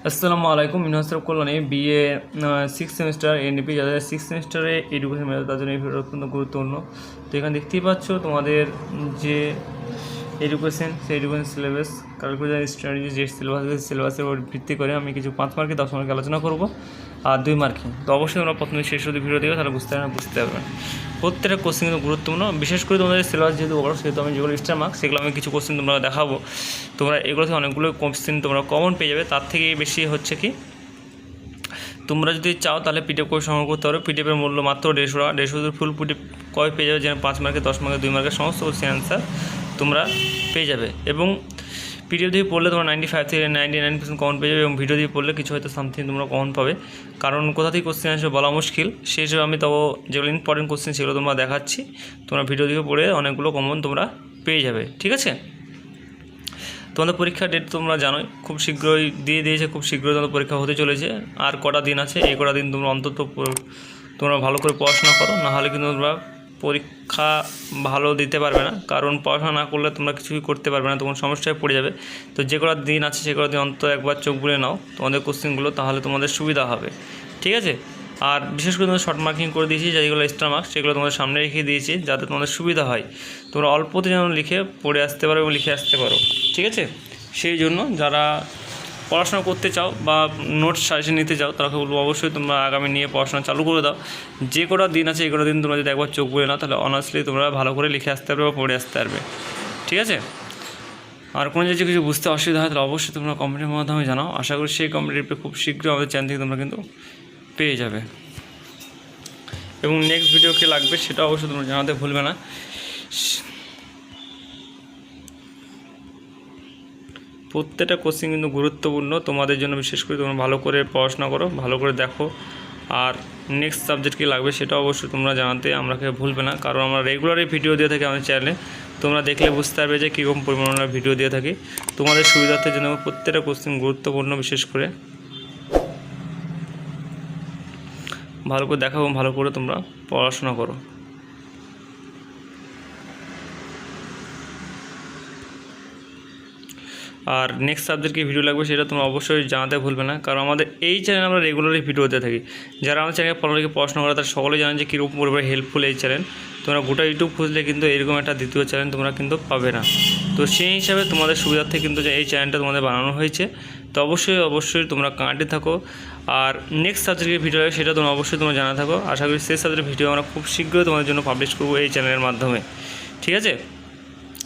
আসসালামু আলাইকুম। University of Kalyani BA six semester NDP যাদের সিক্স সেমিস্টারে এডুকেশন মেধা তার জন্য এই ভিডিও অত্যন্ত গুরুত্বপূর্ণ। তো এখানে দেখতেই পাচ্ছ তোমাদের যে এডুকেশন সেই এডুকেশন সিলেবাস ক্যালকুলেশন স্ট্র্যাটেজি যে সিলেবাসের উপর ভিত্তি করে আমি কিছু 5 মার্কে 10 মার্কে আলোচনা করব আর 2 মার্কিং। তো অবশ্যই তোমরা প্রথমে শেষ অবধি ভিডিও দেখো, তাহলে বুঝতে পারবে। প্রত্যেকটা কোশ্চেন কিন্তু গুরুত্বপূর্ণ, বিশেষ করে তোমাদের সিলেবাস যেহেতু বড় সেহেতু আমি যেগুলো এক্সট্রা মার্ক সেগুলো আমি কিছু কোশ্চেন তোমরা দেখাবো। তোমরা এগুলো থেকে অনেকগুলো কোশ্চেন তোমরা কমন পেয়ে যাবে। তার থেকে বেশি হচ্ছে কি, তোমরা যদি চাও তাহলে পিডিএফ করে সংগ্রহ করতে পারো। পিডিএফের মূল্য মাত্র 150 ফুল পিডিএফ কয় পেয়ে যাবে, যেন 5 মার্কে 10 মার্কে 2 মার্কের সমস্ত কোশ্চেন অ্যান্সার তোমরা পেয়ে যাবে। এবং পিডিএফ দিয়ে পড়লে তোমরা 95 থেকে 99% কমন পেয়ে যাবে, এবং ভিডিও দিয়ে পড়লে কিছু হয়তো সামথিং তোমরা কমন পাবে, কারণ কোথা থেকে কোশ্চেন আসবে বলা মুশকিল। সেই হিসেবে আমি তবে যেগুলো ইম্পর্টেন্ট কোশ্চেন সেগুলো তোমরা দেখাচ্ছি, তোমরা ভিডিও দিয়ে পড়ে অনেকগুলো কমন তোমরা পেয়ে যাবে। ঠিক আছে, তোমাদের পরীক্ষার ডেট তোমরা জানোই, খুব শীঘ্রই দিয়ে দিয়েছে, খুব শীঘ্রই তোমাদের পরীক্ষা হতে চলেছে। আর কটা দিন আছে, এই কটা দিন তোমরা অন্তত তোমরা ভালো করে পড়াশোনা করো, নাহলে কিন্তু তোমরা পরীক্ষা ভালো দিতে পারবে না। কারণ পড়াশোনা না করলে তোমরা কিছুই করতে পারবে না, তোমার সমস্যায় পড়ে যাবে। তো যে কটা দিন আছে সে কটা দিন অন্তত একবার চোখ বুলে নাও তোমাদের কোশ্চেনগুলো, তাহলে তোমাদের সুবিধা হবে। ঠিক আছে, আর বিশেষ করে তোমাদের শর্ট মার্কিং করে দিয়েছি, যেগুলো এক্সট্রা মার্কস সেগুলো তোমাদের সামনে রেখে দিয়েছি, যাতে তোমাদের সুবিধা হয়, তোমরা অল্পতে যেন লিখে পড়ে আসতে পারো এবং লিখে আসতে পারো। ঠিক আছে, সেই জন্য যারা পড়াশোনা করতে চাও বা নোটস সাজেশন নিতে চাও, তারা বলবো অবশ্যই তোমরা আগামী নিয়ে পড়াশোনা চালু করে দাও। যে কটা দিন আছে এই কটা দিন তোমরা যদি একবার চোখ বুলে নাও, তাহলে অনার্সলি তোমরা ভালো করে লিখে আসতে পারবে বা পড়ে আসতে পারবে। ঠিক আছে, আর কোনো যদি কিছু বুঝতে অসুবিধা হয় তাহলে অবশ্যই তোমরা কমেন্টের মাধ্যমে জানাও। আশা করি সেই কমেন্ট রিপ্লাই খুব শীঘ্রই আমাদের চ্যানেল থেকে তোমরা কিন্তু পেয়ে যাবে। এবং নেক্সট ভিডিও কী লাগবে সেটা অবশ্যই তোমরা জানাতে ভুলবে না। প্রত্যেকটা কোশ্চেন কিন্তু গুরুত্বপূর্ণ তোমাদের জন্য, বিশেষ করে তোমরা ভালো করে পড়াশোনা করো, ভালো করে দেখো। আর নেক্সট সাবজেক্ট কী লাগবে সেটা অবশ্যই তোমরা জানাতে আমাকে ভুলবে না, কারণ আমরা রেগুলারই ভিডিও দিয়ে থাকি আমাদের চ্যানেলে। তোমরা দেখলে বুঝতে পারবে যে কীরকম পরিমাণে ভিডিও দিয়ে থাকি। তোমাদের সুবিধার্থের জন্য প্রত্যেকটা কোশ্চেন গুরুত্বপূর্ণ, বিশেষ করে ভালো করে দেখো এবং ভালো করে তোমরা পড়াশোনা করো। আর নেক্সট সাবজেক্ট কী ভিডিও লাগবে সেটা তোমরা অবশ্যই জানাতে ভুলবে না, কারণ আমাদের এই চ্যানেলে আমরা রেগুলারই ভিডিও দিতে থাকি। যারা আমার চ্যানেলে ফলো রেখে পড়াশোনা করে তারা সকলেই জানেন যে কীরকম পরিমাণে হেল্পফুল এই চ্যানেল। তোমরা গোটা ইউটিউব খুঁজলে কিন্তু এরকম একটা দ্বিতীয় চ্যানেল তোমরা কিন্তু পাবে না। তো সেই হিসাবে তোমাদের সুবিধার্থে কিন্তু যে এই চ্যানেলটা তোমাদের বানানো হয়েছে। তো অবশ্যই তোমরা কানেক্টে থাকো। আর নেক্সট সাবজেক্টের ভিডিও সেটা তোমরা অবশ্যই তোমরা জানা থাকো। আশা করি সেই সাবজেক্টের ভিডিও আমরা খুব শীঘ্রই তোমাদের জন্য পাবলিশ করবো এই চ্যানেলের মাধ্যমে। ঠিক আছে,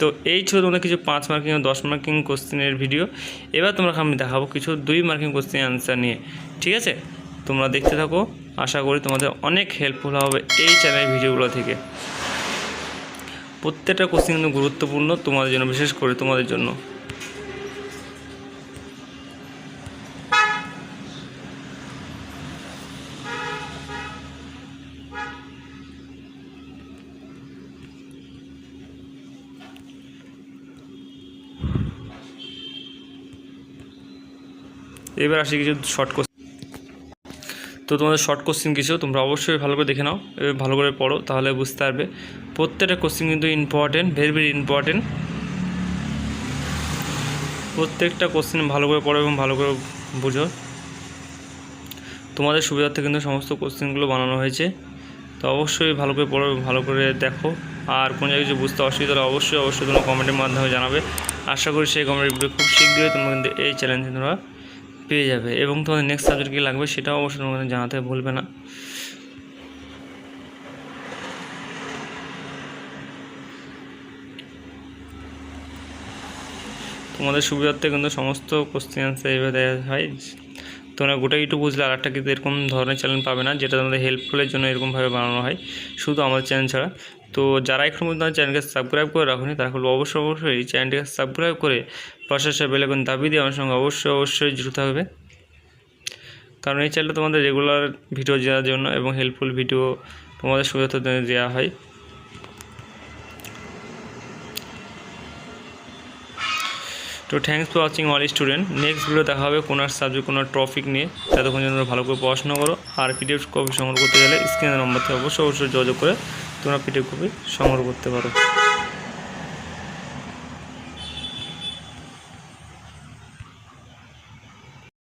তো এই ছিল তোমাদের কিছু 5 মার্কিং ও 10 মার্কিং কোশ্চেনের ভিডিও। এবার তোমরা আমি দেখাবো কিছু 2 মার্কিং কোশ্চেন অ্যান্সার নিয়ে। ঠিক আছে, তোমরা দেখতে থাকো, আশা করি তোমাদের অনেক হেল্পফুল হবে এই চ্যানেলের ভিডিওগুলো থেকে। প্রত্যেকটা কোশ্চেন কিন্তু গুরুত্বপূর্ণ তোমাদের জন্য, বিশেষ করে তোমাদের জন্য। এবার আসি কিছু শর্ট কোশ্চেন। তো তোমাদের শর্ট কোশ্চেন কিছু তোমরা অবশ্যই ভালো করে দেখে নাও, ভালো করে পড়ো, তাহলে বুঝতে পারবে। প্রত্যেকটা কোশ্চেন কিন্তু ইম্পর্টেন্ট, ভেরি ইম্পর্টেন্ট। প্রত্যেকটা কোশ্চেন ভালো করে পড়ো এবং ভালো করে বুঝো। তোমাদের সুবিধার্থে কিন্তু সমস্ত কোশ্চেনগুলো বানানো হয়েছে। তো অবশ্যই ভালো করে পড়ো, ভালো করে দেখো। আর কোনো জায়গায় কিছু বুঝতে অসুবিধা হলে অবশ্যই তোমরা কমেন্টের মাধ্যমে জানাবে। আশা করি সেই কমেন্টের ভিডিও খুব শীঘ্রই তোমরা কিন্তু এই চ্যালেঞ্জে তোমরা পেয়ে যাবে। এবং তোমাদের নেক্সট সাবজেক্ট কী লাগবে সেটাও অবশ্যই তোমাদের জানাতে ভুলবে না। তোমাদের সুবিধার্থে কিন্তু সমস্ত কোশ্চেন অ্যান্সার এইভাবে দেওয়া হয়। তোমরা গোটা ইউটিউব বুঝলে আর একটা কিন্তু এরকম ধরনের চ্যানেল পাবে না, যেটা তোমাদের হেল্পফুলের জন্য এরকমভাবে বানানো হয়, শুধু আমাদের চ্যানেল ছাড়া। তো যারা এখন পর্যন্ত চ্যানেলকে সাবস্ক্রাইব করে রাখুনি তারা বলবো অবশ্যই এই চ্যানেলটিকে সাবস্ক্রাইব করে পাশে বেল আইকন দাবিয়ে দিয়ে আমার সঙ্গে অবশ্যই জুড়ে থাকবে, কারণ এই চ্যানেলটা তোমাদের রেগুলার ভিডিও দেওয়ার জন্য এবং হেল্পফুল ভিডিও তোমাদের সুবিধার্থে দেওয়া হয়। তো thanks for watching all student. Next video দেখা হবে কোনো সাবজেক্ট কোনো টপিক নিয়ে। ততক্ষণ জন্য ভালো করে পড়াশোনা করো। আর পিডিএফ কপি সংগ্রহ করতে গেলে স্ক্রিনের নম্বর থেকে অবশ্যই যোগাযোগ করে তোমরা পিডিএফ কপি সংগ্রহ করতে পারো।